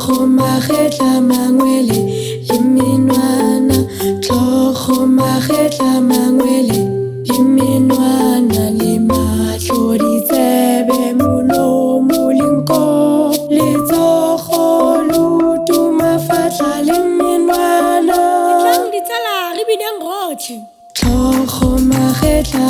tlhogo magetla mangwele le menwana tlhogo magetla mangwele le menwana le mahlo ditsebe molomo le nko letsogo leoto mafatla le menwana ditsala re binang rotlhe tlhogo magetla